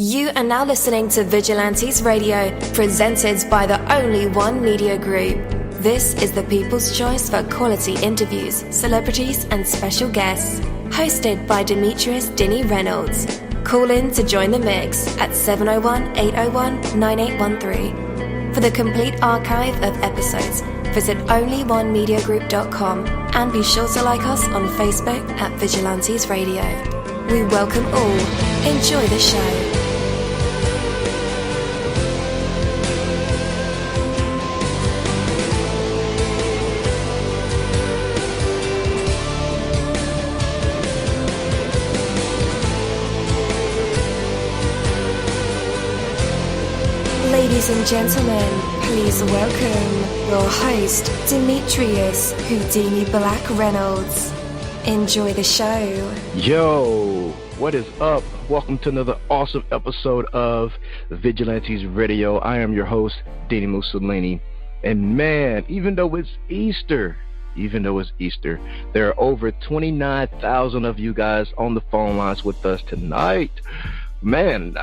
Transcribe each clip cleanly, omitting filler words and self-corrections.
You are now listening to Vigilantes Radio, presented by the Only One Media Group. This is the people's choice for quality interviews, celebrities and special guests. Hosted by Demetrius Dinny Reynolds. Call in to join the mix at 701-801-9813. For the complete archive of episodes, visit onlyonemediagroup.com and be sure to like us on Facebook at Vigilantes Radio. We welcome all. Enjoy the show. Ladies and gentlemen, please welcome your host, Demetrius Houdini Black Reynolds. Enjoy the show. Yo, what is up? Welcome to another awesome episode of Vigilantes Radio. I am your host, dini-mussolini. And man, even though it's Easter, there are over 29,000 of you guys on the phone lines with us tonight. Man,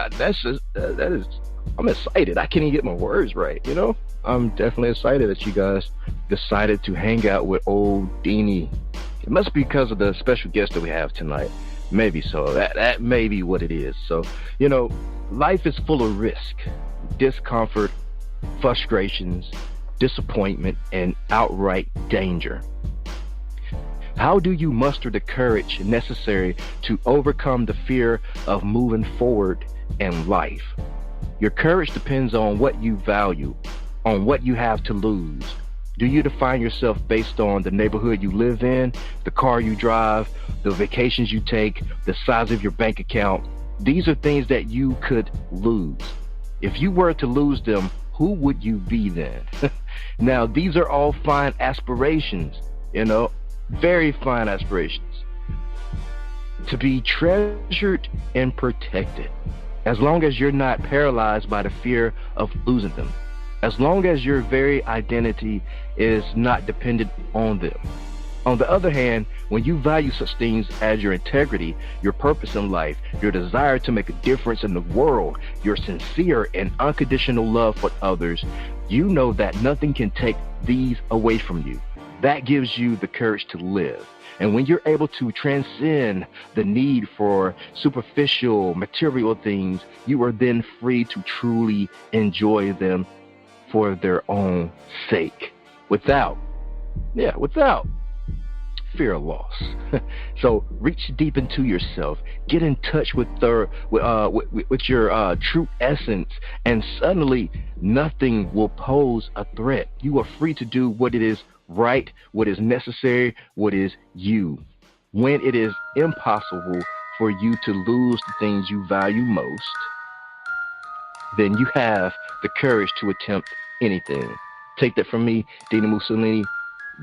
I'm excited. I can't even get my words right, you know? I'm definitely excited that you guys decided to hang out with old Dini. It must be because of the special guest that we have tonight. Maybe so. That may be what it is. So, you know, life is full of risk, discomfort, frustrations, disappointment, and outright danger. How do you muster the courage necessary to overcome the fear of moving forward in life? Your courage depends on what you value, on what you have to lose. Do you define yourself based on the neighborhood you live in, the car you drive, the vacations you take, the size of your bank account? These are things that you could lose. If you were to lose them, who would you be then? Now, these are all fine aspirations, you know, very fine aspirations. To be treasured and protected. As long as you're not paralyzed by the fear of losing them. As long as your very identity is not dependent on them. On the other hand, when you value such things as your integrity, your purpose in life, your desire to make a difference in the world, your sincere and unconditional love for others, you know that nothing can take these away from you. That gives you the courage to live. And when you're able to transcend the need for superficial material things, you are then free to truly enjoy them for their own sake, without fear of loss. So reach deep into yourself, get in touch with your true essence, and suddenly nothing will pose a threat. You are free to do what it is right, what is necessary, what is you. When it is impossible for you to lose the things you value most, then you have the courage to attempt anything. Take that from me, dini-mussolini.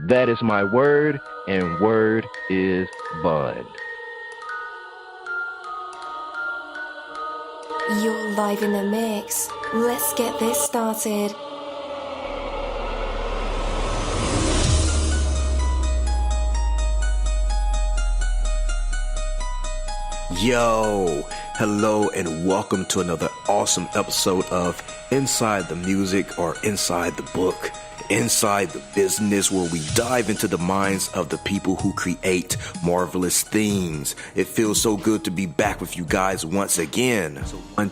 That is my word, and word is bond. You're live in the mix. Let's get this started. Yo, hello and welcome to another awesome episode of Inside the Music, or Inside the Book, Inside the Business, where we dive into the minds of the people who create marvelous things. It feels so good to be back with you guys once again. So one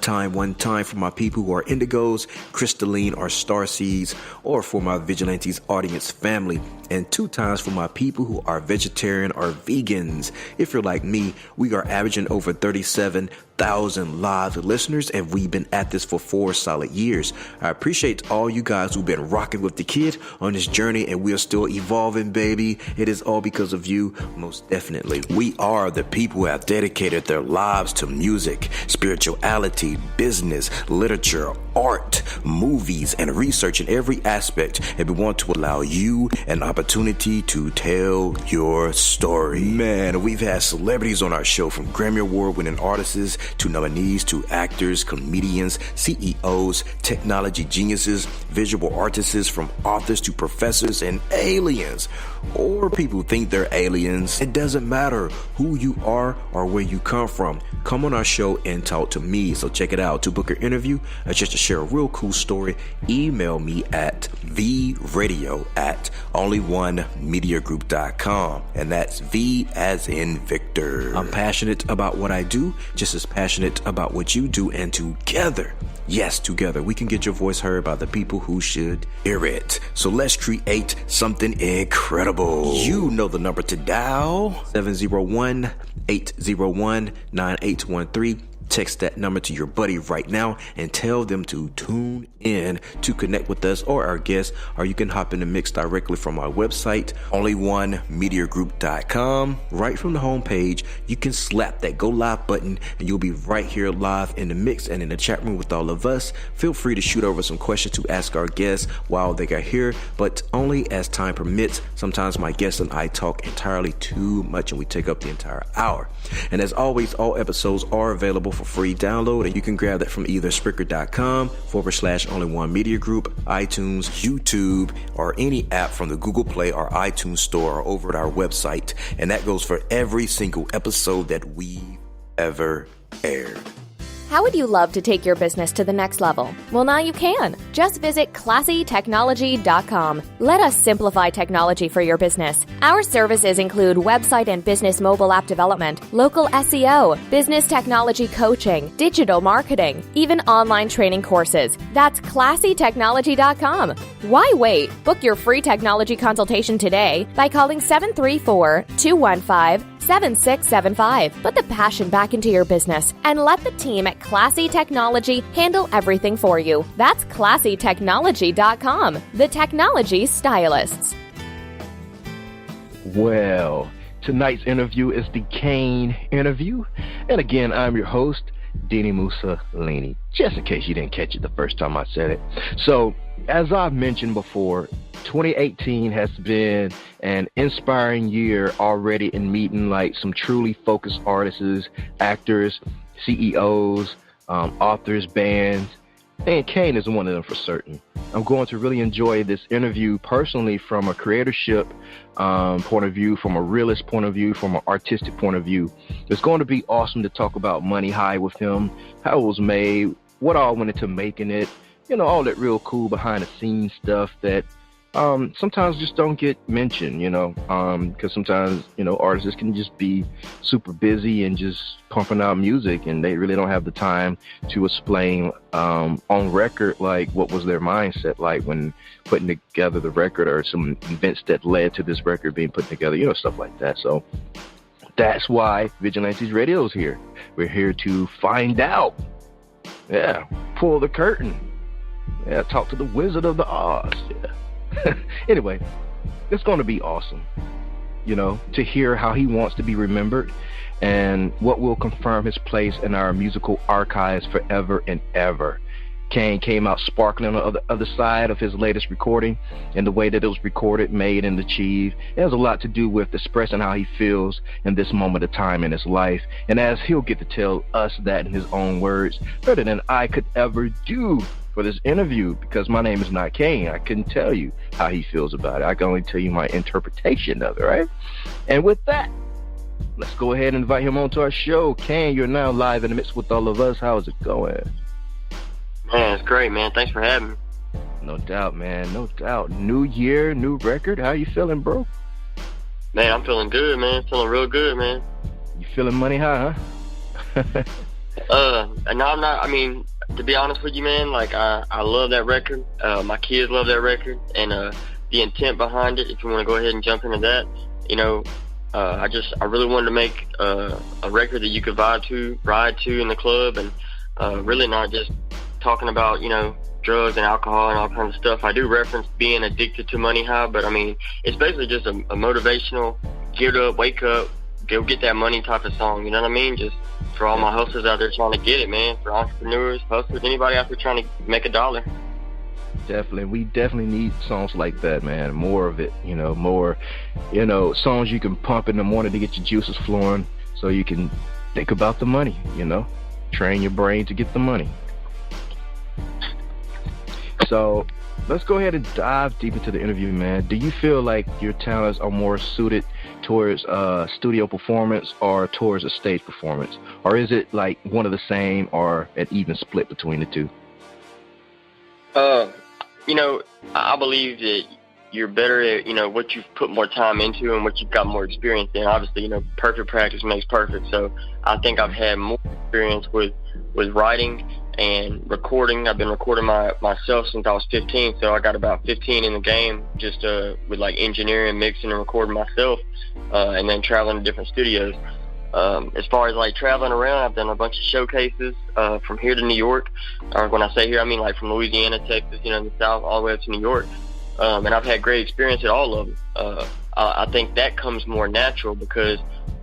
time for my people who are indigos, crystalline or starseeds, or for my Vigilantes audience family, and 2 times for my people who are vegetarian or vegans. If you're like me, we are averaging over 37,000 live listeners, and we've been at this for 4 solid years. I appreciate all you guys who've been rocking with the kid on this journey, and we are still evolving, baby. It is all because of you, most definitely. We are the people who have dedicated their lives to music, spirituality, business, literature, art, movies, and research in every aspect, and we want to allow you an opportunity to tell your story. Man, we've had celebrities on our show, from Grammy Award-winning artists to nominees to actors, comedians, CEOs, technology geniuses, visual artists, from authors to professors and aliens, or people who think they're aliens. It doesn't matter who you are or where you come from. Come on our show and talk to me. So check it out. To book an interview or just to share a real cool story, email me at vradio@onlyonemediagroup.com. And that's V as in Victor. I'm passionate about what I do, just as passionate about what you do, and together, yes, together, we can get your voice heard by the people who should hear it. So let's create something incredible. You know the number to dial: 701-801-9813. Text that number to your buddy right now and tell them to tune in to connect with us or our guests, or you can hop in the mix directly from our website, onlyonemediagroup.com. Right from the homepage, you can slap that go live button and you'll be right here live in the mix and in the chat room with all of us. Feel free to shoot over some questions to ask our guests while they are here, but only as time permits. Sometimes my guests and I talk entirely too much and we take up the entire hour. And as always, all episodes are available for free download, and you can grab that from either Spreaker.com/onlyonemediagroup, iTunes, YouTube, or any app from the Google Play or iTunes store, or over at our website. And that goes for every single episode that we've ever aired. How would you love to take your business to the next level? Well, now you can. Just visit classytechnology.com. Let us simplify technology for your business. Our services include website and business mobile app development, local SEO, business technology coaching, digital marketing, even online training courses. That's classytechnology.com. Why wait? Book your free technology consultation today by calling 734-215-7675. Put the passion back into your business and let the team at Classy Technology handle everything for you. That's classytechnology.com, the technology stylists. Well, tonight's interview is the Cain Interview. And again, I'm your host, dini-mussolini, just in case you didn't catch it the first time I said it. So, as I've mentioned before, 2018 has been an inspiring year already in meeting like some truly focused artists, actors, CEOs, authors, bands, and Cain is one of them for certain. I'm going to really enjoy this interview personally from a creatorship point of view, from a realist point of view, from an artistic point of view. It's going to be awesome to talk about Money High with him, how it was made, what all went into making it, you know, all that real cool behind the scenes stuff that sometimes just don't get mentioned, you know, because sometimes, you know, artists can just be super busy and just pumping out music, and they really don't have the time to explain on record, like, what was their mindset like when putting together the record, or some events that led to this record being put together, you know, stuff like that. So that's why Vigilantes Radio is here. We're here to find out. Yeah, pull the curtain. Yeah, talk to the Wizard of the Oz. Yeah. Anyway, it's going to be awesome, you know, to hear how he wants to be remembered and what will confirm his place in our musical archives forever and ever. Cain came out sparkling on the other side of his latest recording, and the way that it was recorded, made, and achieved. It has a lot to do with expressing how he feels in this moment of time in his life. And as he'll get to tell us that in his own words, better than I could ever do for this interview, because my name is not Cain. I couldn't tell you how he feels about it. I can only tell you my interpretation of it, right? And with that, let's go ahead and invite him onto our show. Cain, you're now live in the mix with all of us. How is it going? Man, it's great, man. Thanks for having me. No doubt, man. No doubt. New year, new record. How you feeling, bro? Man, I'm feeling good, man. Feeling real good, man. You feeling money high, huh? No, I'm not. I mean, to be honest with you, man, like, I love that record. My kids love that record, and the intent behind it, if you want to go ahead and jump into that, you know, I really wanted to make a record that you could vibe to, ride to in the club, and really not just talking about, you know, drugs and alcohol and all kinds of stuff. I do reference being addicted to Money High, but I mean, it's basically just a motivational, get up, wake up, go get that money type of song, you know what I mean? Just for all my hustlers out there trying to get it, man. For entrepreneurs, hustlers, anybody out there trying to make a dollar. Definitely. We definitely need songs like that, man. More of it, more, songs you can pump in the morning to get your juices flowing so you can think about the money, train your brain to get the money. So let's go ahead and dive deep into the interview, man. Do you feel like your talents are more suited towards studio performance or towards a stage performance? Or is it like one of the same or an even split between the two? I believe that you're better at, what you've put more time into and what you've got more experience in. Obviously, perfect practice makes perfect. So I think I've had more experience with writing and recording. I've been recording myself since I was 15, so I got about 15 in the game just with like engineering, mixing, and recording myself, and then traveling to different studios. As far as like traveling around, I've done a bunch of showcases from here to New York. When I say here, I mean like from Louisiana, Texas, in the South, all the way up to New York. And I've had great experience at all of them. I think that comes more natural because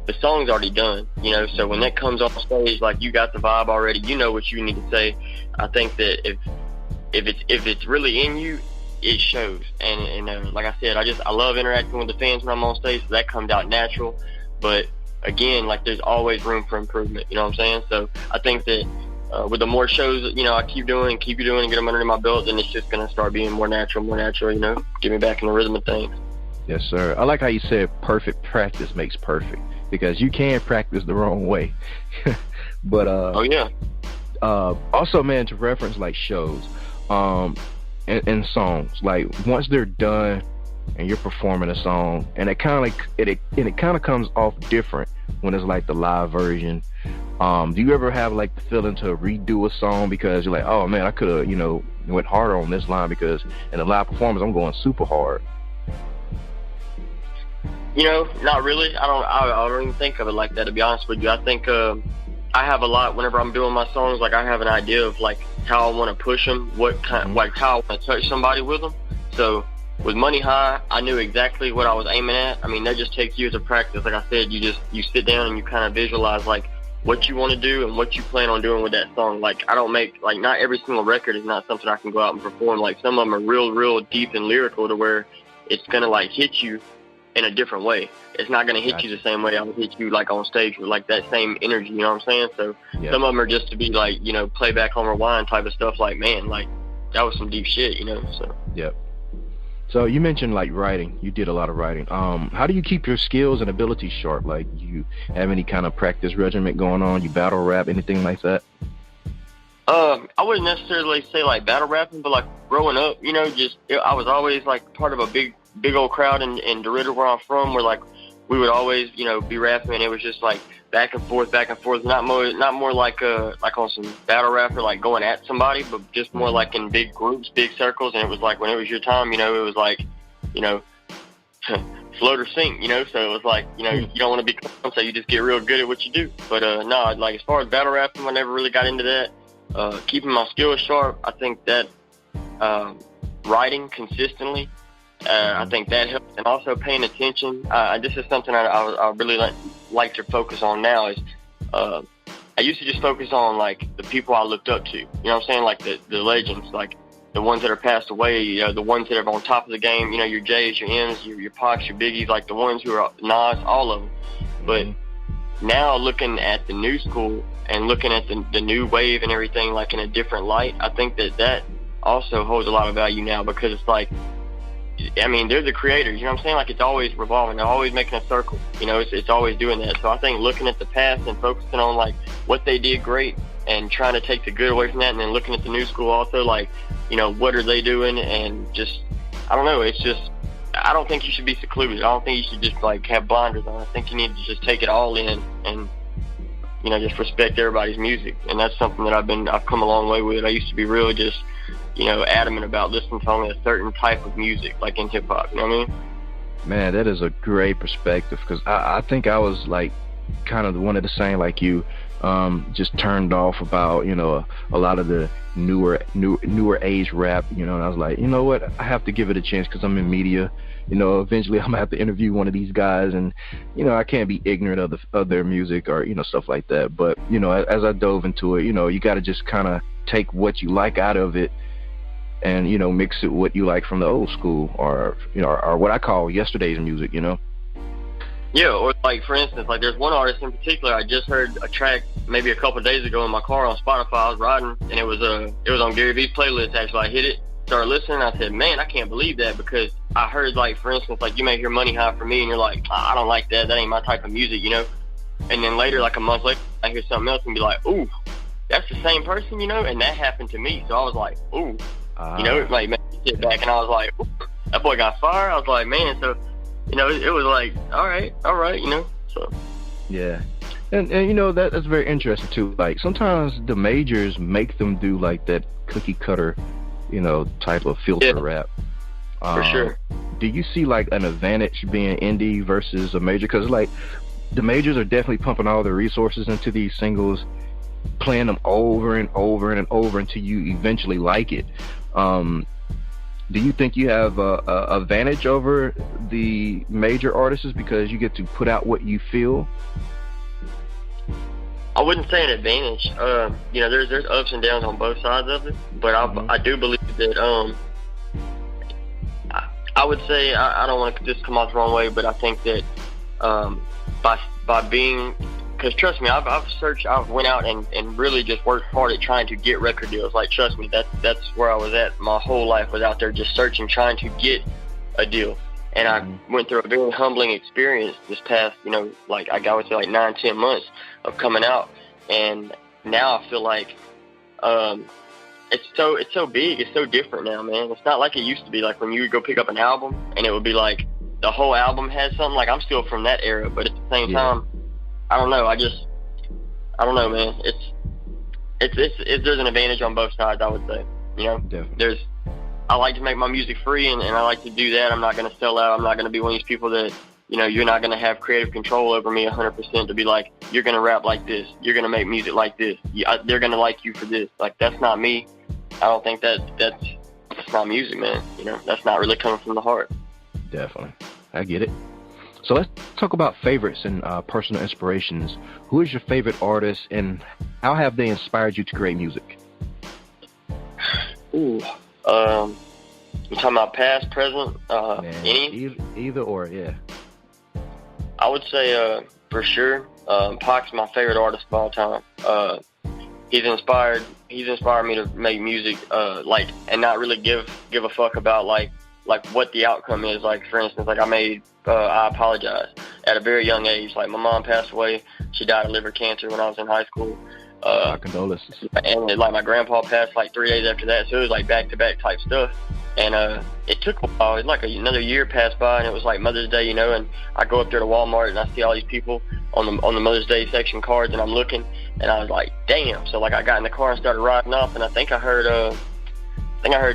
the song's already done, so when that comes on stage, like you got the vibe already, you know what you need to say. I think that if it's really in you, it shows. And like I said, I love interacting with the fans when I'm on stage, so that comes out natural. But again, like there's always room for improvement, you know what I'm saying? So I think that with the more shows, I keep doing and get them under my belt, then it's just going to start being more natural, get me back in the rhythm of things. Yes, sir. I like how you said perfect practice makes perfect, because you can practice the wrong way. But oh yeah. Also, man, to reference like shows and songs, like once they're done and you're performing a song, and it kind of comes off different when it's like the live version. Do you ever have like the feeling to redo a song because you're like, oh man, I could have went harder on this line because in a live performance I'm going super hard? Not really. I don't even think of it like that, to be honest with you. I think I have a lot whenever I'm doing my songs. Like I have an idea of like how I want to push them, what kind, like how I want to touch somebody with them. So with Money High, I knew exactly what I was aiming at. I mean, that just takes years of practice. Like I said, you sit down and you kind of visualize like what you want to do and what you plan on doing with that song. Like I don't make, like not every single record is not something I can go out and perform. Like some of them are real deep and lyrical to where it's going to like hit you in a different way. It's not going to hit you the same way I would hit you like on stage with like that same energy, you know what I'm saying? So some of them are just to be like, playback on rewind type of stuff. Like, man, like that was some deep shit, so. Yep. So you mentioned like writing. You did a lot of writing. How do you keep your skills and abilities sharp? Like, you have any kind of practice regimen going on? You battle rap, anything like that? I wouldn't necessarily say like battle rapping, but like growing up, I was always like part of a big old crowd in DeRidder where I'm from, where like we would always, be rapping, and it was just like back and forth, not more like on some battle rap or like going at somebody, but just more like in big groups, big circles. And it was like when it was your time, it was like, float or sink, so it was like, you don't want to be calm, so you just get real good at what you do. But no, like as far as battle rapping, I never really got into that. Keeping my skills sharp, I think that writing consistently, I think that helps, and also paying attention. This is something I really like to focus on now. Is I used to just focus on like the people I looked up to. You know what I'm saying? Like the legends, like the ones that are passed away. The ones that are on top of the game. Your J's, your M's, your Pacs, your Biggies, like the ones who are Nas, all of them. But now looking at the new school and looking at the new wave and everything like in a different light, I think that also holds a lot of value now, because it's like, I mean, they're the creators, you know what I'm saying? Like, it's always revolving. They're always making a circle. It's always doing that. So I think looking at the past and focusing on, like, what they did great and trying to take the good away from that, and then looking at the new school also, like, what are they doing? And just, I don't know. It's just, I don't think you should be secluded. I don't think you should just, like, have blinders on. I think you need to just take it all in and, just respect everybody's music. And that's something that I've come a long way with. I used to be really just, adamant about listening to only a certain type of music, like in hip-hop, you know what I mean? Man, that is a great perspective, because I think I was like kind of one of the same like you, just turned off about, a lot of the newer age rap, and I was like, you know what, I have to give it a chance because I'm in media. Eventually I'm gonna have to interview one of these guys, and I can't be ignorant of their music or stuff like that. But as I dove into it, you got to just kind of take what you like out of it and, you know, mix it with what you like from the old school, or, you know, or what I call yesterday's music, you know? Yeah, or like, for instance, like there's one artist in particular, I just heard a track maybe a couple of days ago in my car on Spotify. I was riding, and it was on Gary V's playlist, actually. I hit it, started listening, and I said, man, I can't believe that, because I heard, like, for instance, like, you may hear Money High for Me, and you're like, I don't like that, that ain't my type of music, you know? And then later, like a month later, I hear something else and be like, ooh, that's the same person, you know? And that happened to me, so I was like, ooh, you know, like, man, sit back, and I was like, ooh, that boy got fire. I was like, man, so, you know, it was like, all right, you know, so. Yeah. And you know, that's very interesting, too. Like, sometimes the majors make them do, like, that cookie-cutter, you know, type of filter rap. For sure. Do you see, like, an advantage being indie versus a major? Because, like, the majors are definitely pumping all their resources into these singles, playing them over and over and over until you eventually like it. Do you think you have a advantage over the major artists because you get to put out what you feel? I wouldn't say an advantage. You know, there's ups and downs on both sides of it, but I do believe that I would say, I don't want to just come off the wrong way, but I think that by being, because trust me, I've went out and really just worked hard at trying to get record deals. Like, trust me, that's where I was at. My whole life was out there just searching, trying to get a deal. And I went through a very humbling experience this past, you know, like, I would say like 9-10 months of coming out. And now I feel like it's so big, it's so different now, man. It's not like it used to be, like when you would go pick up an album and it would be like the whole album has something. Like, I'm still from that era, but at the same time, I don't know. I don't know, man. There's an advantage on both sides, I would say. You know, definitely. I like to make my music free, and I like to do that. I'm not going to sell out. I'm not going to be one of these people that, you know, you're not going to have creative control over me 100% to be like, you're going to rap like this. You're going to make music like this. They're going to like you for this. Like, that's not me. I don't think that's not music, man. You know, that's not really coming from the heart. Definitely. I get it. So let's talk about favorites and personal inspirations. Who is your favorite artist, and how have they inspired you to create music? Ooh. You talking about past, present, any? Either or, yeah. I would say, for sure, Pac's my favorite artist of all time. He's inspired me to make music, like, and not really give a fuck about like what the outcome is. Like, for instance, like I made I Apologize at a very young age. Like, my mom passed away. She died of liver cancer when I was in high school. My condolences. And like my grandpa passed like 3 days after that, so it was like back-to-back type stuff. And it took a while. It like another year passed by, and it was like Mother's Day, you know. And I go up there to Walmart, and I see all these people on the Mother's Day section cards, and I'm looking, and I was like, damn. So like I got in the car and started riding off, and I think I heard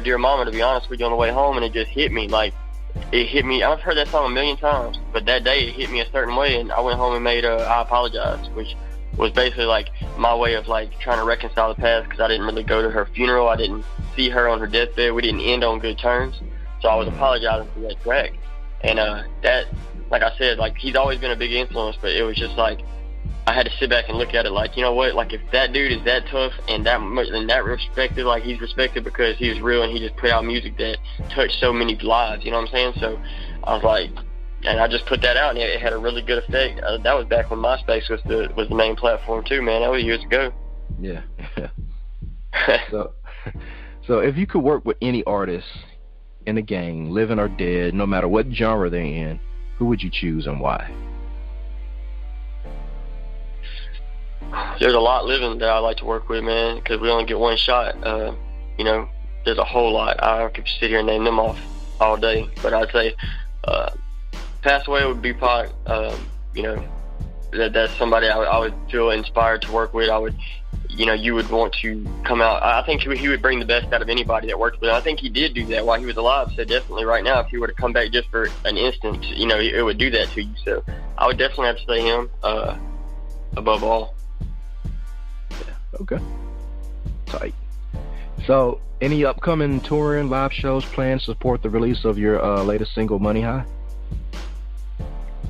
Dear Mama, to be honest with you, on the way home, and it just hit me. Like, it hit me. I've heard that song a million times, but that day it hit me a certain way, and I went home and made I Apologize, which was basically like my way of like trying to reconcile the past, because I didn't really go to her funeral. I didn't see her on her deathbed. We didn't end on good terms, so I was apologizing for that track. And that, like I said, like, he's always been a big influence, but it was just like I had to sit back and look at it like, you know what, like, if that dude is that tough and that respected, like, he's respected because he was real and he just put out music that touched so many lives, you know what I'm saying? So I was like, and I just put that out, and it had a really good effect. That was back when MySpace was the main platform too, man. That was years ago. Yeah. So if you could work with any artist in the game, living or dead, no matter what genre they're in, who would you choose and why? There's a lot living that I like to work with, man, because we only get one shot. You know, there's a whole lot. I could sit here and name them off all day, but I'd say passed away would be Pac. You know, that's somebody I would feel inspired to work with. I would, you know, you would want to come out. I think he would bring the best out of anybody that worked with him. I think he did do that while he was alive. So definitely right now, if he were to come back just for an instant, you know, it would do that to you. So I would definitely have to say him above all. Yeah. Okay. Tight. So, any upcoming touring, live shows planned to support the release of your latest single, Money High?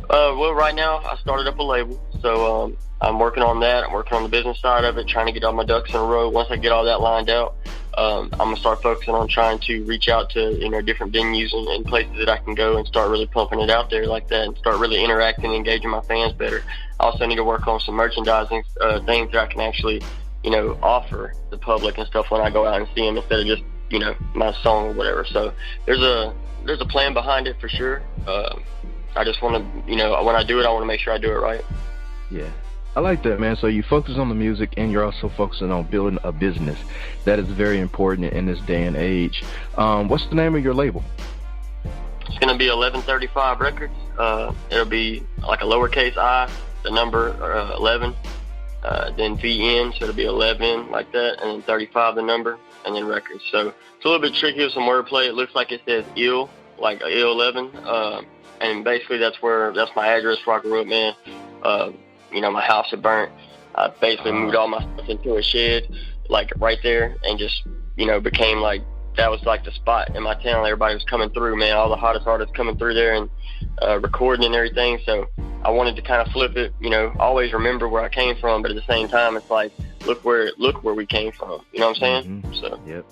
Well, right now, I started up a label, so I'm working on that. I'm working on the business side of it, trying to get all my ducks in a row. Once I get all that lined out, I'm gonna start focusing on trying to reach out to, you know, different venues and places that I can go and start really pumping it out there like that and start really interacting and engaging my fans better. I also need to work on some merchandising things that I can actually, you know, offer the public and stuff when I go out and see them instead of just, you know, my song or whatever. So there's a plan behind it for sure. I just want to, you know, when I do it, I want to make sure I do it right. Yeah. I like that, man. So you focus on the music and you're also focusing on building a business. That is very important in this day and age. What's the name of your label? It's going to be 1135 Records. It'll be like a lowercase I, the number 11, then VN, so it'll be 11 like that, and then 35 the number, and then Records. So it's a little bit tricky with some wordplay. It looks like it says ill, like ill 11, and basically that's my address where I grew up, man. You know, my house had burnt. I basically moved all my stuff into a shed, like right there, and just, you know, became like, that was like the spot in my town. Everybody was coming through, man. All the hottest artists coming through there and recording and everything. So I wanted to kind of flip it, you know, always remember where I came from, but at the same time, it's like, look where we came from. You know what I'm saying? Mm-hmm. So. Yep.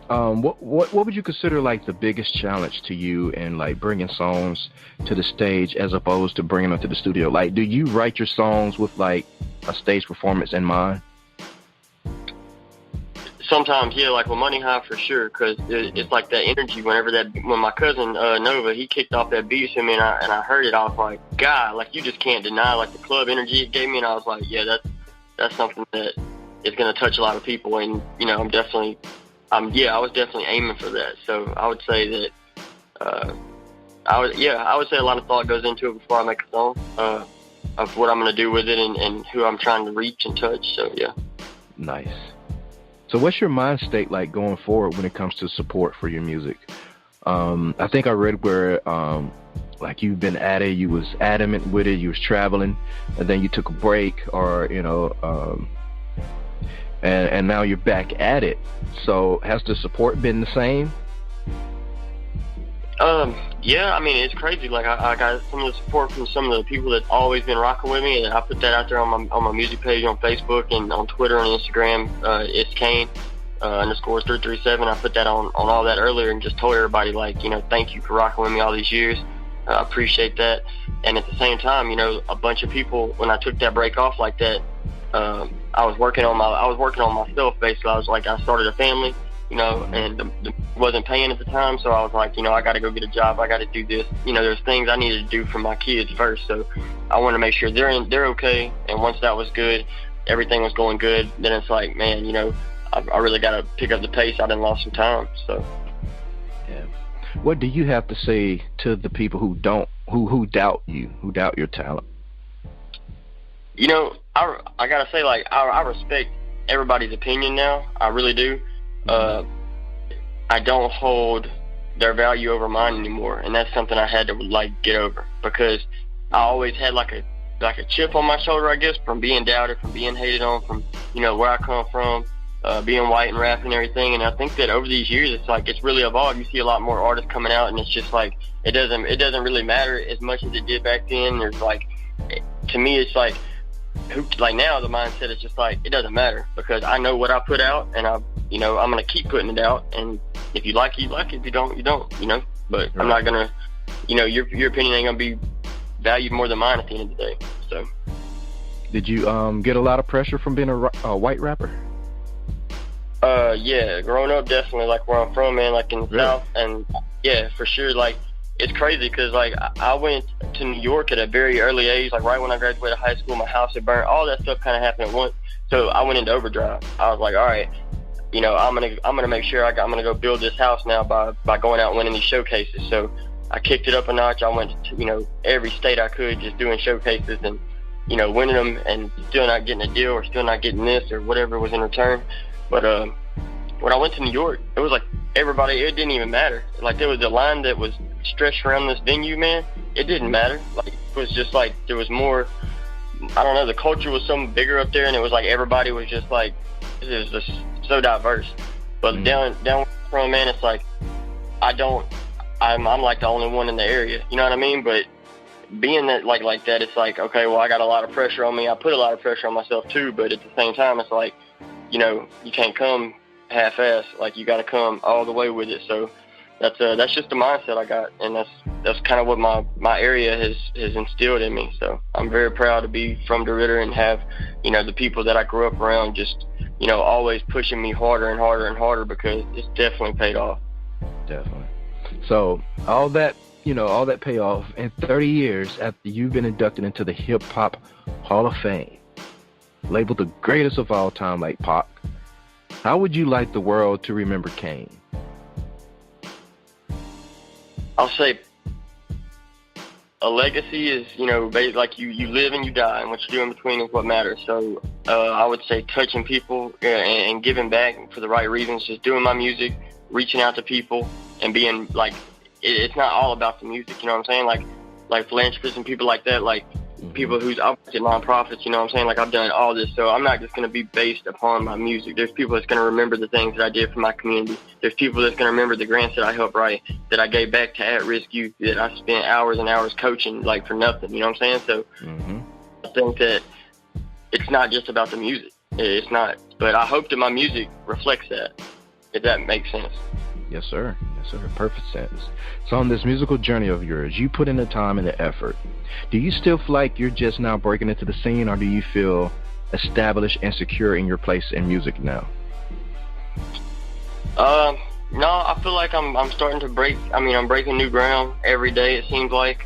What would you consider like the biggest challenge to you in like bringing songs to the stage as opposed to bringing them to the studio? Like, do you write your songs with like a stage performance in mind? Sometimes, yeah, like with Money High for sure, because it's like that energy. When my cousin Nova, he kicked off that beat to me, and I heard it, I was like, God, like you just can't deny like the club energy it gave me, and I was like, yeah, that's something that is gonna touch a lot of people, and you know, I was definitely aiming for that. So I would say that I would say a lot of thought goes into it before I make a song of what I'm gonna do with it and who I'm trying to reach and touch. So yeah. Nice. So what's your mind state like going forward when it comes to support for your music? I think I read where like you've been at it, you was adamant with it, you was traveling, and then you took a break, or you know, and now you're back at it. So has the support been the same? Yeah, I mean, it's crazy. Like I got some of the support from some of the people that's always been rocking with me, and I put that out there on my music page on Facebook and on Twitter and Instagram. It's Cain _337. I put that on all that earlier and just told everybody, like, you know, thank you for rocking with me all these years. I appreciate that. And at the same time, you know, a bunch of people, when I took that break off like that, I was working on myself basically. I started a family, you know, and wasn't paying at the time, so I was like, you know, I got to go get a job. I got to do this. You know, there's things I needed to do for my kids first, so I wanted to make sure they're okay. And once that was good, everything was going good. Then it's like, man, you know, I really got to pick up the pace. I done lost some time. So. Yeah. What do you have to say to the people who doubt you, who doubt your talent? You know, I gotta say, like, I respect everybody's opinion now. I really do. I don't hold their value over mine anymore, and that's something I had to like get over, because I always had like a chip on my shoulder, I guess, from being doubted, from being hated on, from, you know, where I come from, being white and rap and everything. And I think that over these years, it's really evolved. You see a lot more artists coming out, and it's just like it doesn't really matter as much as it did back then. There's like, to me, it's like, now the mindset is just like, it doesn't matter, because I know what I put out, and I'm gonna keep putting it out, and if you like it, you like it. If you don't, you don't, you know. But right. I'm not gonna, you know, your opinion ain't gonna be valued more than mine at the end of the day. So, did you get a lot of pressure from being a white rapper? Yeah, growing up, definitely, like where I'm from, man, like in the South, and yeah, for sure, like, it's crazy, because like I went to New York at a very early age, like right when I graduated high school. My house had burned, all that stuff kind of happened at once, so I went into overdrive. I was like, all right, you know, I'm gonna make sure I'm gonna go build this house now by going out and winning these showcases. So I kicked it up a notch. I went to, you know, every state I could, just doing showcases and, you know, winning them, and still not getting a deal, or still not getting this or whatever was in return. But when I went to New York, it was like everybody, it didn't even matter. Like, there was a line that was stretched around this venue, man. It didn't matter. Like, it was just like, there was more, I don't know, the culture was so bigger up there, and it was like everybody was just like, it was just so diverse. But down from, man, it's like, I'm like the only one in the area, you know what I mean? But being that like that, it's like, okay, well, I got a lot of pressure on me. I put a lot of pressure on myself too, but at the same time, it's like, you know, you can't come half-assed. Like, you got to come all the way with it. So that's just the mindset I got, and that's kind of what my area has instilled in me. So I'm very proud to be from DeRidder and have, you know, the people that I grew up around just, you know, always pushing me harder and harder and harder, because it's definitely paid off. Definitely. So all that pay off, and 30 years after you've been inducted into the Hip Hop Hall of Fame, labeled the greatest of all time like Pac, how would you like the world to remember Cain? I'll say a legacy is, you know, like you live and you die, and what you do in between is what matters. So I would say touching people and giving back for the right reasons, just doing my music, reaching out to people, and being like, it's not all about the music, you know what I'm saying? Like philanthropists and people like that, like people who's up at nonprofits, you know what I'm saying? Like, I've done all this, so I'm not just going to be based upon my music. There's people that's going to remember the things that I did for my community. There's people that's going to remember the grants that I helped write, that I gave back to at-risk youth, that I spent hours and hours coaching, like, for nothing, you know what I'm saying? So I think that it's not just about the music. It's not. But I hope that my music reflects that, if that makes sense. Yes, sir. Yes, sir. Perfect sense. So on this musical journey of yours, you put in the time and the effort. Do you still feel like you're just now breaking into the scene, or do you feel established and secure in your place in music now? No, I feel like I'm starting to break. I mean, I'm breaking new ground every day, it seems like.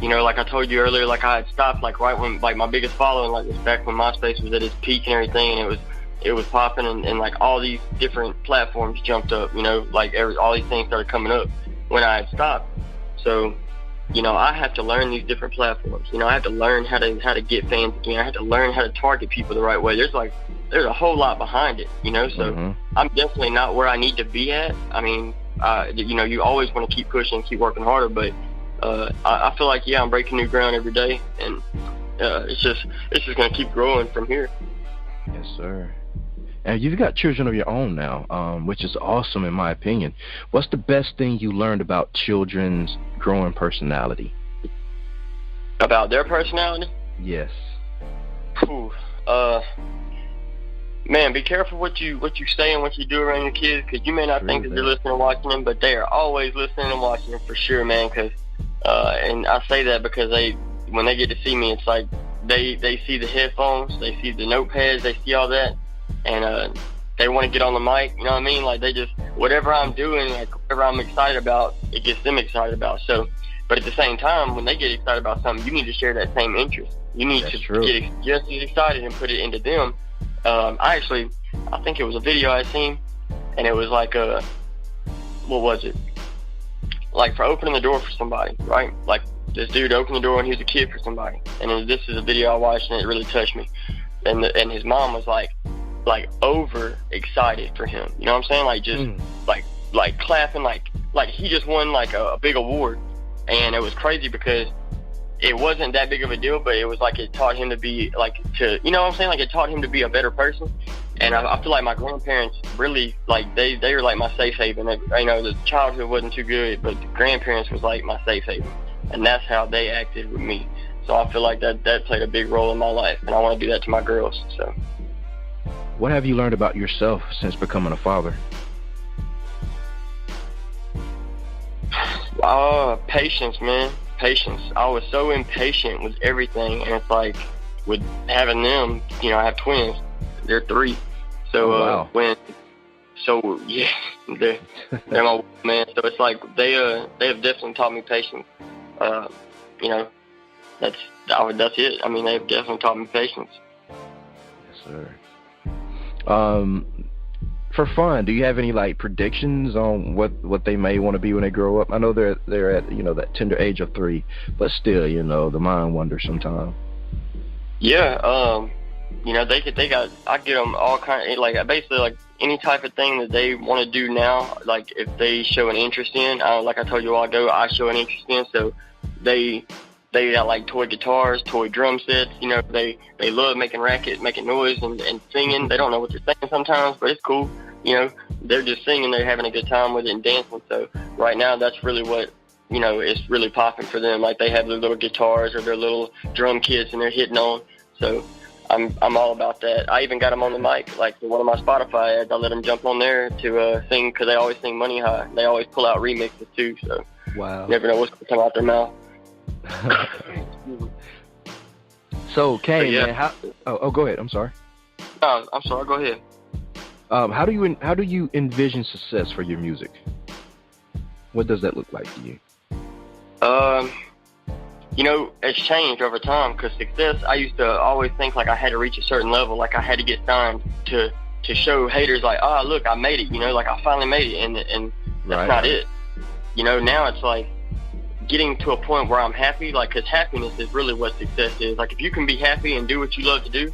You know, like I told you earlier, like I had stopped, like right when, like my biggest following, like was back when MySpace was at its peak and everything, and it was popping, and like all these different platforms jumped up, you know, like all these things started coming up when I had stopped. So, you know, I have to learn these different platforms. You know, I have to learn how to get fans again. I have to learn how to target people the right way. There's a whole lot behind it, you know, so I'm definitely not where I need to be at. I mean, you know, you always want to keep pushing and keep working harder, but I feel like, yeah, I'm breaking new ground every day, and it's just going to keep growing from here. Yes, sir. And you've got children of your own now, which is awesome in my opinion. What's the best thing you learned about children's growing personality? About their personality? Yes. Whew. Man, be careful what you say and what you do around your kids, because you may not think that they're listening and watching them, but they are always listening and watching them for sure, man. Because and I say that because when they get to see me, it's like they see the headphones, they see the notepads, they see all that, and they want to get on the mic, you know what I mean? Like, they just, whatever I'm doing, like whatever I'm excited about, it gets them excited about. So, but at the same time, when they get excited about something, you need to share that same interest. You need to get just as excited and put it into them. I think it was a video I seen, and it was like what was it? Like for opening the door for somebody, right? Like this dude opened the door and he was a kid for somebody. And this is a video I watched, and it really touched me. And his mom was like over excited for him. You know what I'm saying? Like just like clapping, like he just won like a big award. And it was crazy because it wasn't that big of a deal, but it was like it taught him to be you know what I'm saying? Like it taught him to be a better person. And I feel like my grandparents really, like, they were like my safe haven. You know, the childhood wasn't too good, but the grandparents was like my safe haven. And that's how they acted with me. So I feel like that played a big role in my life, and I want to do that to my girls. So, what have you learned about yourself since becoming a father? Patience, man. Patience. I was so impatient with everything, and it's like with having them, you know, I have twins. They're 3. So wow. Yeah, they're my man. So it's like they have definitely taught me patience. You know, that's it. I mean, they've definitely taught me patience. Yes, sir. For fun, do you have any like predictions on what they may want to be when they grow up? I know they're at, you know, that tender age of 3, but still, you know, the mind wanders sometimes. Yeah. You know, I get them all kind of, like, basically, like, any type of thing that they want to do now, like, if they show an interest in, like I told you a while ago, I show an interest in, so they got, like, toy guitars, toy drum sets, you know, they love making racket, making noise, and singing. They don't know what they're saying sometimes, but it's cool, you know, they're just singing, they're having a good time with it and dancing. So right now, that's really what, you know, is really popping for them. Like, they have their little guitars or their little drum kits, and they're hitting on. So I'm all about that. I even got them on the mic, like for one of my Spotify ads. I let them jump on there to sing, because they always sing Money High. They always pull out remixes too, so wow, you never know what's going to come out their mouth. So, Cain, yeah. man, go ahead. I'm sorry. No, I'm sorry. Go ahead. How do you envision success for your music? What does that look like to you? You know, it's changed over time, because success, I used to always think like I had to reach a certain level, like I had to get signed to show haters like, oh, look, I made it, you know, like I finally made it, and that's not it. You know, now it's like getting to a point where I'm happy, like, because happiness is really what success is. Like, if you can be happy and do what you love to do,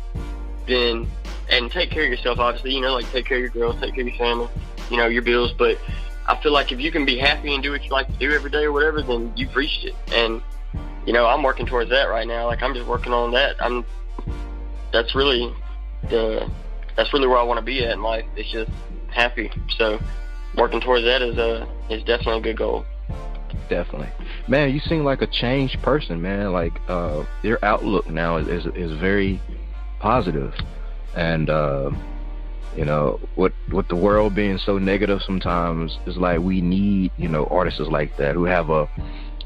then, and take care of yourself, obviously, you know, like take care of your girls, take care of your family, you know, your bills, but I feel like if you can be happy and do what you like to do every day or whatever, then you've reached it. And you know, I'm working towards that right now. Like, I'm just working on that. That's really where I want to be at in life. It's just happy. So working towards that is definitely a good goal. Definitely. Man, you seem like a changed person, man. Like, your outlook now is very positive. And, you know, with the world being so negative sometimes, it's like we need, you know, artists like that who have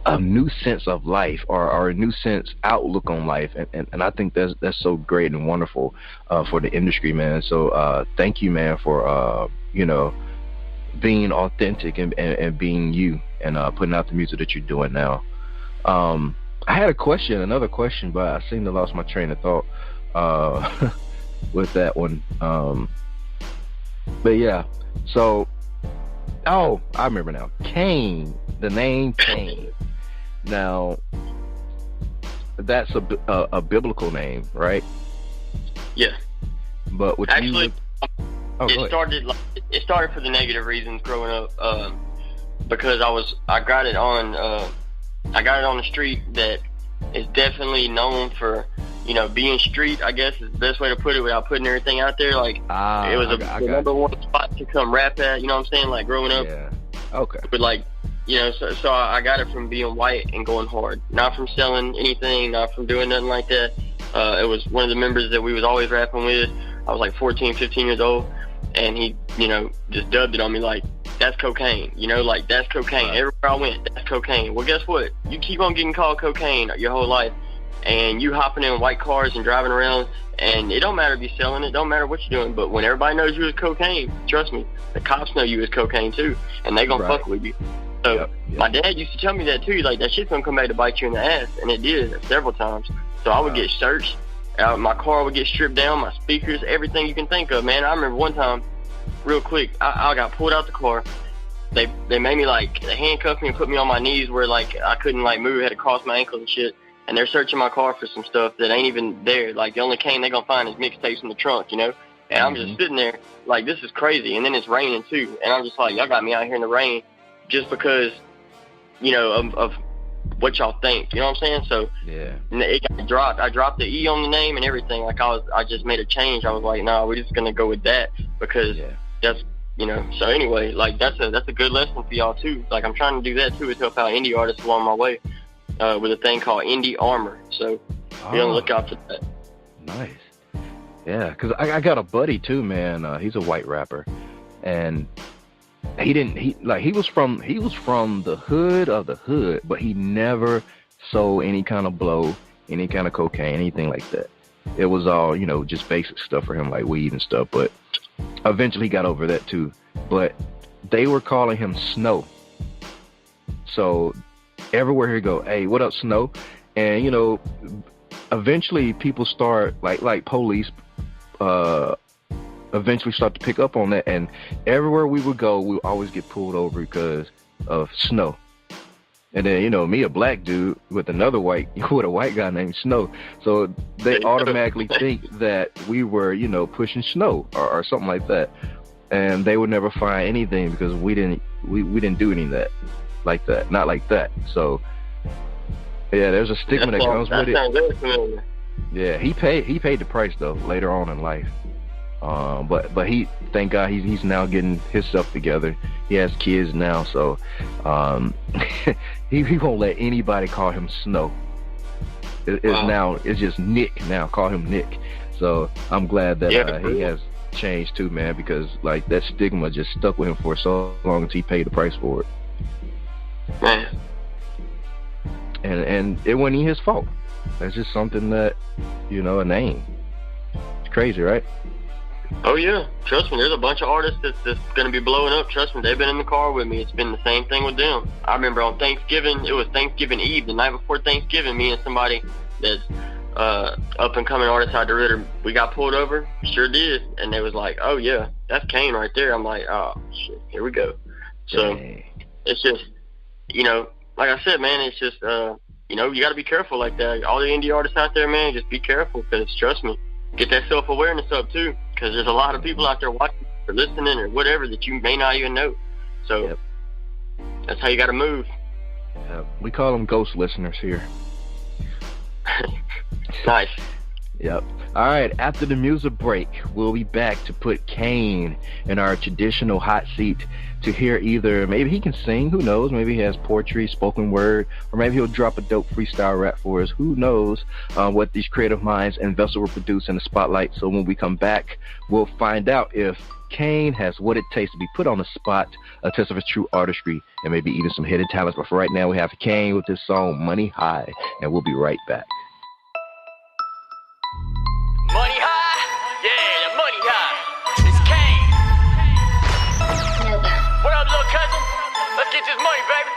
a new sense of life or a new sense outlook on life, and I think that's so great and wonderful for the industry, man. So thank you, man, for you know, being authentic and being you, and putting out the music that you're doing now. I had another question, but I seem to lost my train of thought with that one. But yeah, so I remember now. Cain, the name Cain. Now, that's a biblical name, right? Yeah. But what actually, it started for the negative reasons growing up, because I got it on the street that is definitely known for, you know, being street, I guess is the best way to put it without putting everything out there. Like, it was the number one spot to come rap at, you know what I'm saying? Like, growing up. Yeah. Okay. But like, you know, so I got it from being white and going hard, not from selling anything, not from doing nothing like that. It was one of the members that we was always rapping with. I was like 14, 15 years old, and he, you know, just dubbed it on me like, that's cocaine, you know, like, that's cocaine. Right. Everywhere I went, that's cocaine. Well, guess what? You keep on getting called cocaine your whole life, and you hopping in white cars and driving around, and it don't matter if you're selling it, don't matter what you're doing, but when everybody knows you as cocaine, trust me, the cops know you as cocaine too, and they gonna fuck with you. So yep. My dad used to tell me that too, like, that shit's gonna come back to bite you in the ass, and it did several times. So I would get searched, my car would get stripped down, my speakers, everything you can think of, man. I remember one time, real quick, I got pulled out the car. They made me, like, they handcuffed me and put me on my knees where, like, I couldn't, like, move, had to cross my ankles and shit. And they're searching my car for some stuff that ain't even there. Like, the only Cain they gonna find is mixtapes in the trunk, you know? And I'm just sitting there, like, this is crazy. And then it's raining too, and I'm just like, y'all got me out here in the rain just because, you know, of what y'all think, you know what I'm saying? So yeah, it got dropped. I dropped the E on the name and everything. Like, I just made a change. I was like, no, we're just gonna go with that because that's, you know. So anyway, like, that's a good lesson for y'all too. Like, I'm trying to do that too, to help out indie artists along my way with a thing called Indie Armor. So be on the lookout for that. Nice. Yeah, because I got a buddy too, man. He's a white rapper, and he was from the hood of the hood, but he never sold any kind of blow, any kind of cocaine, anything like that. It was all, you know, just basic stuff for him, like weed and stuff. But eventually he got over that too. But they were calling him Snow. So everywhere he go, hey, what up, Snow? And, you know, eventually people start, like police eventually start to pick up on that, and everywhere we would go, we would always get pulled over because of Snow. And then, you know, me, a black dude with a white guy named Snow, so they automatically think that we were, you know, pushing Snow or something like that, and they would never find anything because we didn't do any of that, like that, not like that. So yeah, there's a stigma that comes with it. Yeah, he paid the price though later on in life. But he, thank God, he's now getting his stuff together. He has kids now, so he won't let anybody call him Snow. It's just Nick now. Call him Nick. So I'm glad that he has changed too, man, because like that stigma just stuck with him for so long until he paid the price for it. Man. And it wasn't even his fault. That's just something that, a name. It's crazy, right? Oh yeah, trust me, there's a bunch of artists that's going to be blowing up. Trust me, they've been in the car with me. It's been the same thing with them. I remember on Thanksgiving, it was Thanksgiving Eve, the night before Thanksgiving, me and somebody that's up and coming artist out the Ritter, we got pulled over. Sure did. And they was like, oh yeah, that's Cain right there. I'm like, oh shit, here we go. So it's just, like I said, man, it's just, you got to be careful like that. All the indie artists out there, man, just be careful, because trust me, get that self-awareness up too, because there's a lot of people out there watching or listening or whatever that you may not even know. So that's how you got to move. We call them ghost listeners here. Nice. Yep. All right, after the music break, we'll be back to put Cain in our traditional hot seat to hear either, maybe he can sing, who knows, maybe he has poetry, spoken word, or maybe he'll drop a dope freestyle rap for us, who knows what these creative minds and Vessel will produce in the spotlight. So when we come back, we'll find out if Cain has what it takes to be put on the spot, a test of his true artistry, and maybe even some hidden talents. But for right now, we have Cain with his song Money High, and we'll be right back. Money high, yeah, the money high. It's Cain. What up, little cousin? Let's get this money, baby.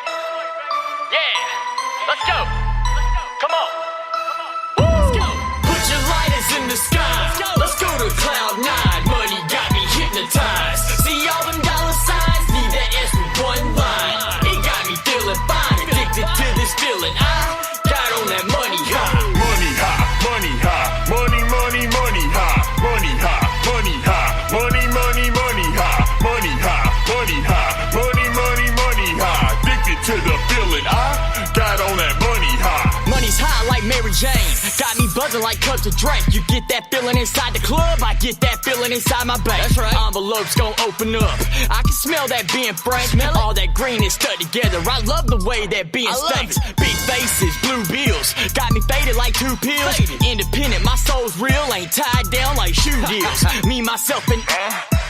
Yeah, let's go. Come on. Let's go. Put your lighters in the sky. Let's go to cloud 9. Money got me hypnotized. See all them dollar signs? Need that S with one line. It got me feeling fine. Addicted to this feeling. I got on that money high. Money high, money high. Money, money, money high. Money high, money high. Money, money, money high. Money high, money high. Money, money, money high. Addicted to the feeling. I got on that money high. Money's high like Mary Jane. Got me buzzing like cups of drink. You get that feeling inside the club, I get that feeling inside my bank. That's right. Envelopes gon' open up. I can smell that being frank. All that green is stuck together. I love the way that being stinks. Big faces, blue bills. Got me faded like 2 pills. Independent, my soul's real. Ain't tied down like shoe deals. Me, myself, and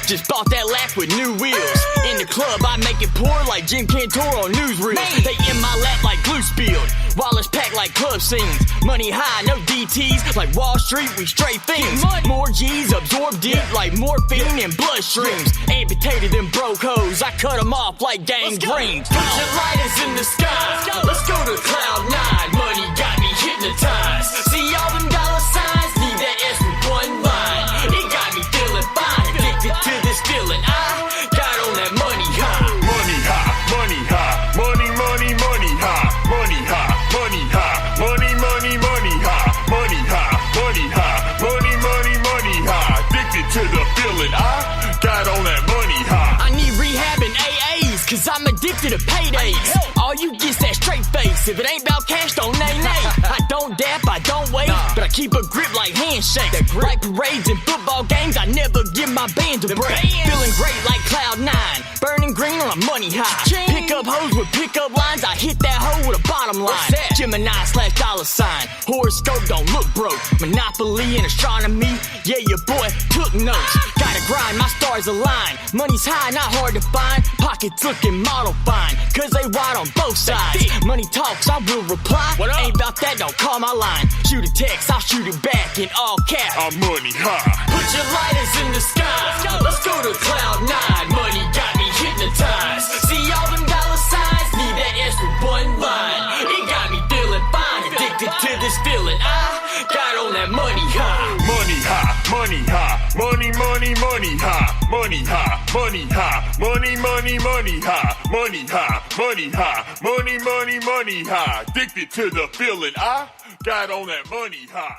just bought that laugh with new wheels. In the club, I make it pour like Jim Cantor on newsreels. They in my lap like glue spilled. Wallets packed like club scenes. Money high, no DTs. Like Wall Street, we straight fiends. More G's absorbed deep like morphine and bloodstreams. Amputated them broke hoes. I cut them off like gangrene. Put your lighters in the sky. Let's go to cloud 9. Money got me hypnotized. See all them dollar signs? Need that S with one line. It got me feeling fine. Addicted to this feeling. I got on that money high. Money high, money high. Money, money, money high. Money high, money high. Money, money, money high. Money high, money high. Money, money, money high. Addicted to the feeling. I got on that money high. I need rehab and AAs, cause I'm addicted to paydays. All you get's that straight face. If it ain't about cash, don't nay-nay. I don't dap, I don't wait, but I keep a grip like handshake. Like parades and football games, I never give my band a break. Feeling great like cloud 9, burning green on a money high. Pick up hoes with pickup lines, I hit that hoe with a bottom line. Gemini/$sign, horoscope don't look broke. Monopoly and astronomy, yeah, your boy took notes. Gotta grind, my stars align. Money's high, not hard to find. Pockets looking model fine, cause they wide on both sides. Money talks, I will reply. Ain't about that, don't call my line. Shoot a text, I'll shoot it back in all caps. I'm money high. Put your lighters in the sky. Let's go to cloud 9. Money got me hypnotized. See all them dollar signs? Need that S with one line. It got me feeling fine. Addicted to this feeling. I got on that money high. Money high, money high. Money, money, money high. Money high, money high. Money, money, money high. Money high, money high. Money, money, money high. Addicted to the feeling. I got on that money high.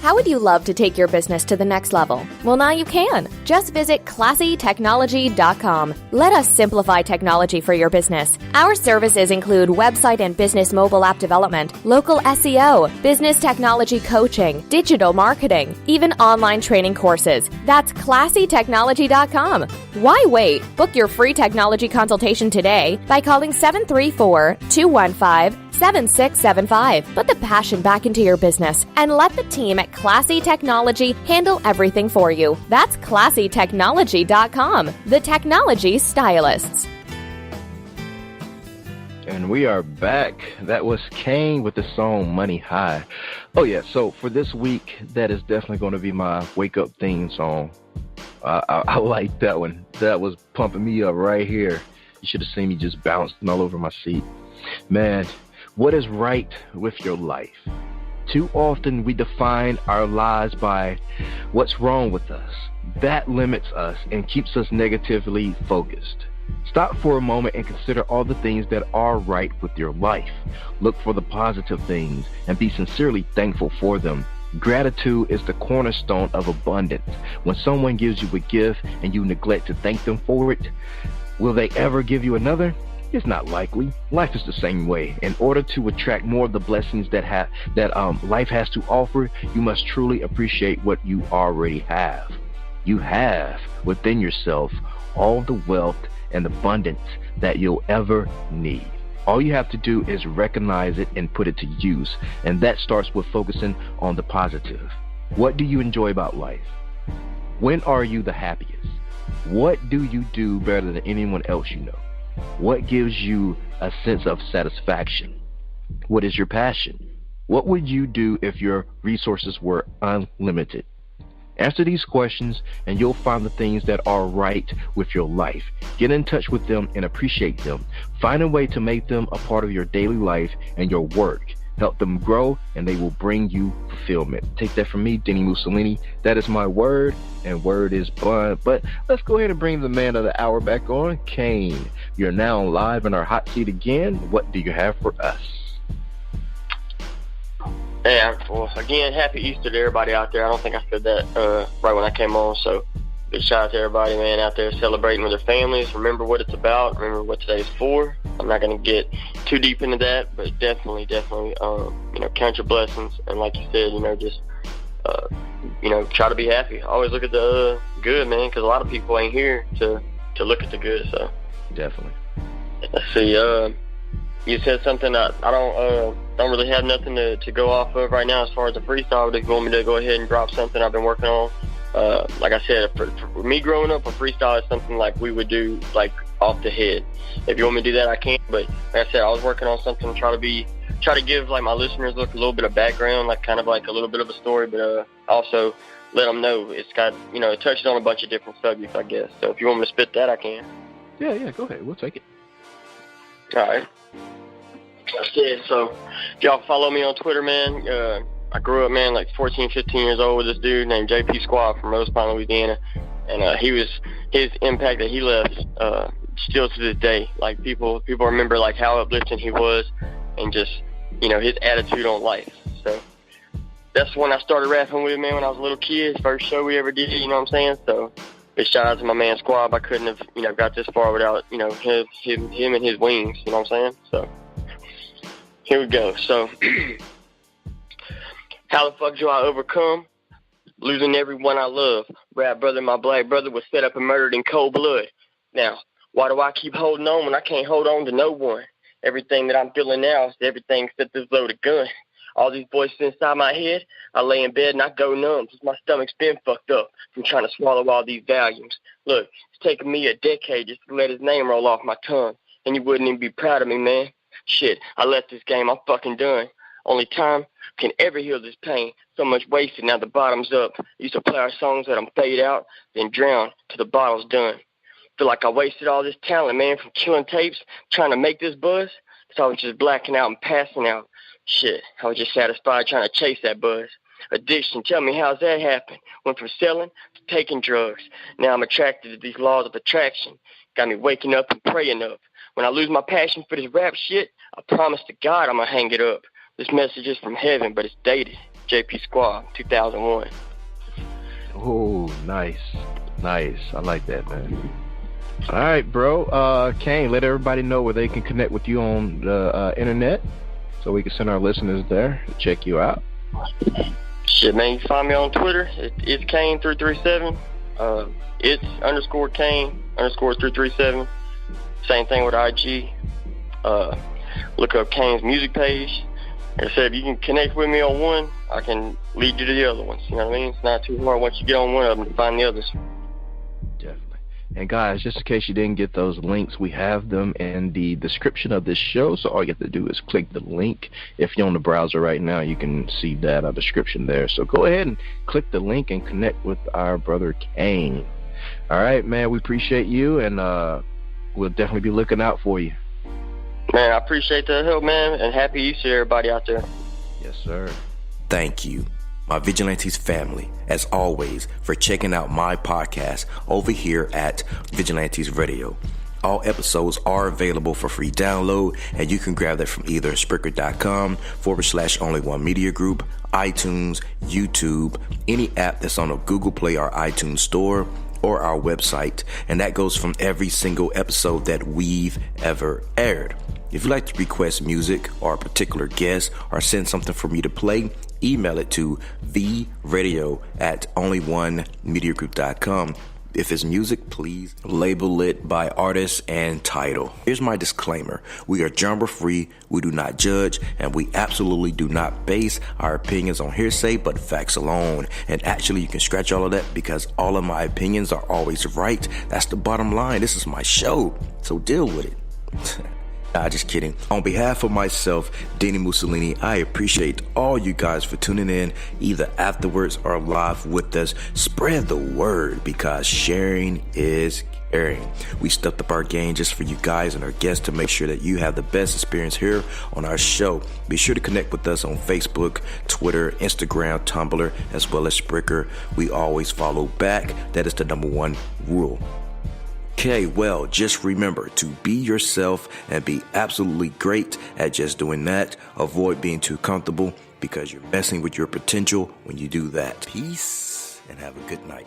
How would you love to take your business to the next level? Well, now you can. Just visit classytechnology.com. Let us simplify technology for your business. Our services include website and business mobile app development, local SEO, business technology coaching, digital marketing, even online training courses. That's classytechnology.com. Why wait? Book your free technology consultation today by calling 734-215-734 7675. Put the passion back into your business and let the team at Classy Technology handle everything for you. That's classytechnology.com, the technology stylists. And we are back. That was Cain with the song Money High. Oh yeah, so for this week, that is definitely going to be my wake up theme song. I like that one. That was pumping me up right here. You should have seen me just bouncing all over my seat. Man, what is right with your life? Too often we define our lives by what's wrong with us. That limits us and keeps us negatively focused. Stop for a moment and consider all the things that are right with your life. Look for the positive things and be sincerely thankful for them. Gratitude is the cornerstone of abundance. When someone gives you a gift and you neglect to thank them for it, will they ever give you another? It's not likely. Life is the same way. In order to attract more of the blessings that life has to offer, you must truly appreciate what you already have. You have within yourself all the wealth and abundance that you'll ever need. All you have to do is recognize it and put it to use, and that starts with focusing on the positive. What do you enjoy about life? When are you the happiest? What do you do better than anyone else you know? What gives you a sense of satisfaction? What is your passion? What would you do if your resources were unlimited? Answer these questions and you'll find the things that are right with your life. Get in touch with them and appreciate them. Find a way to make them a part of your daily life and your work. Help them grow and they will bring you fulfillment. Take that from me, dini-mussolini. That is my word, and word is bond. But let's go ahead and bring the man of the hour back on, Cain. You're now live in our hot seat again. What do you have for us? Hey, well, again, happy Easter to everybody out there. I don't think I said that right when I came on, so big shout out to everybody, man, out there celebrating with their families. Remember what it's about. Remember what today's for. I'm not going to get too deep into that, but definitely, count your blessings. And like you said, just, try to be happy. Always look at the good, man, because a lot of people ain't here to look at the good, so. Definitely. Let's see, you said something that I don't really have nothing to go off of right now as far as the freestyle, but if you want me to go ahead and drop something I've been working on, like I said, for me growing up, a freestyle is something like we would do like off the head. If you want me to do that, I can, but like I said, I was working on something, try to give like my listeners a little bit of background, like kind of like a little bit of a story, but also let them know it's got, it touches on a bunch of different subjects, I guess. So if you want me to spit that, I can. Yeah, go ahead. We'll take it. All right. That's it. So if y'all follow me on Twitter, man, I grew up, man, like 14, 15 years old with this dude named JP Squad from Rose Pine, Louisiana. And his impact that he left still to this day. Like people remember like how uplifting he was and just, his attitude on life. So that's when I started rapping with, man, when I was a little kid. First show we ever did, you know what I'm saying? So big shout out to my man Squab. I couldn't have, got this far without, him and his wings, you know what I'm saying? So here we go. So how the fuck do I overcome? Losing everyone I love. Rap brother, my black brother, was set up and murdered in cold blood. Now, why do I keep holding on when I can't hold on to no one? Everything that I'm feeling now is everything except this loaded gun. All these voices inside my head, I lay in bed and I go numb because my stomach's been fucked up from trying to swallow all these volumes. Look, it's taken me a decade just to let his name roll off my tongue, and you wouldn't even be proud of me, man. Shit, I left this game, I'm fucking done. Only time can ever heal this pain. So much wasted, now the bottom's up. Used to play our songs, let them fade out, then drown till the bottle's done. Feel like I wasted all this talent, man, from killing tapes, trying to make this buzz. So I was just blacking out and passing out. Shit, I was just satisfied trying to chase that buzz. Addiction, tell me how's that happen? Went from selling to taking drugs. Now I'm attracted to these laws of attraction. Got me waking up and praying up. When I lose my passion for this rap shit, I promise to God I'm going to hang it up. This message is from heaven, but it's dated. JP Squad, 2001. Oh, nice. I like that, man. All right, bro. Cain, let everybody know where they can connect with you on the internet so we can send our listeners there to check you out. Shit, man, you can find me on Twitter. It's Cain337. It's _Cain_337. Same thing with IG. look up Cain's music page. Like I said, if you can connect with me on one, I can lead you to the other ones. You know what I mean? It's not too hard once you get on one of them to find the others. Definitely. And guys, just in case you didn't get those links, we have them in the description of this show. So all you have to do is click the link. If you're on the browser right now, you can see that description there. So go ahead and click the link and connect with our brother Cain. All right, man, we appreciate you, and we'll definitely be looking out for you. Man, I appreciate the help, man, and happy Easter, everybody out there. Yes, sir. Thank you, my Vigilantes family, as always, for checking out my podcast over here at Vigilantes Radio. All episodes are available for free download, and you can grab that from either Spreaker.com/only1mediagroup, iTunes, YouTube, any app that's on a Google Play or iTunes store, or our website, and that goes from every single episode that we've ever aired. If you'd like to request music or a particular guest or send something for me to play, email it to theradio@onlyonemediagroup.com. If it's music, please label it by artist and title. Here's my disclaimer. We are genre free, we do not judge, and we absolutely do not base our opinions on hearsay but facts alone. And actually, you can scratch all of that because all of my opinions are always right. That's the bottom line. This is my show, so deal with it. Nah, just kidding. On behalf of myself, dini-mussolini, I appreciate all you guys for tuning in, either afterwards or live with us. Spread the word because sharing is caring. We stepped up our game just for you guys and our guests to make sure that you have the best experience here on our show. Be sure to connect with us on Facebook, Twitter, Instagram, Tumblr, as well as Spreaker. We always follow back. That is the number one rule. Okay, well, just remember to be yourself and be absolutely great at just doing that. Avoid being too comfortable because you're messing with your potential when you do that. Peace and have a good night.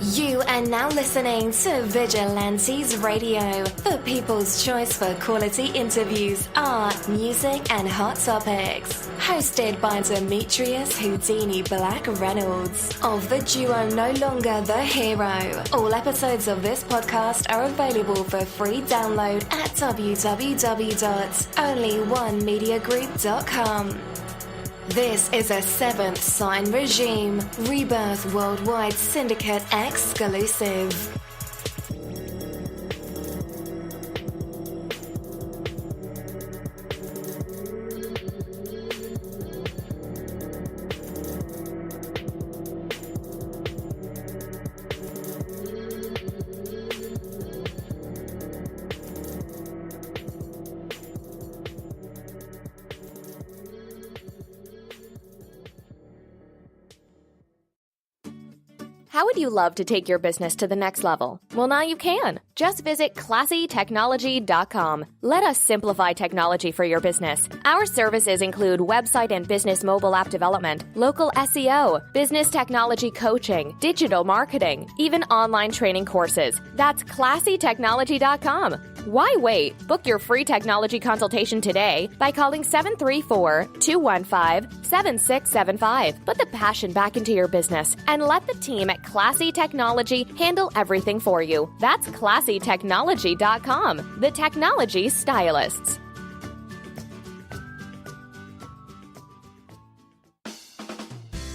You are now listening to Vigilantes Radio, the people's choice for quality interviews, art, music, and hot topics. Hosted by Demetrius Houdini Black Reynolds of the duo No Longer the Hero. All episodes of this podcast are available for free download at www.onlyonemediagroup.com. This is a Seventh Sign Regime Rebirth Worldwide Syndicate exclusive. How would you love to take your business to the next level? Well, now you can. Just visit classytechnology.com. Let us simplify technology for your business. Our services include website and business mobile app development, local SEO, business technology coaching, digital marketing, even online training courses. That's classytechnology.com. Why wait? Book your free technology consultation today by calling 734-215-7675. Put the passion back into your business and let the team at Classy Technology handle everything for you. That's classytechnology.com, the technology stylists.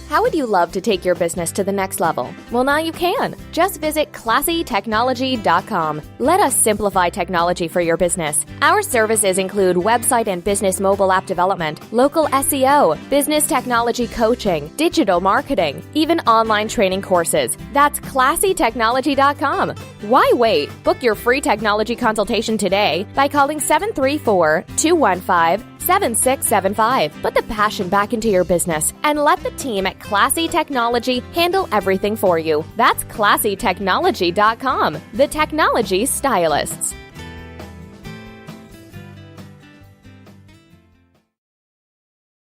How would you love to take your business to the next level? Well, now you can. Just visit classytechnology.com. Let us simplify technology for your business. Our services include website and business mobile app development, local SEO, business technology coaching, digital marketing, even online training courses. That's classytechnology.com. Why wait? Book your free technology consultation today by calling 734-215-7675. Put the passion back into your business and let the team at Classy Technology handle everything for you. That's classytechnology.com, the technology stylists.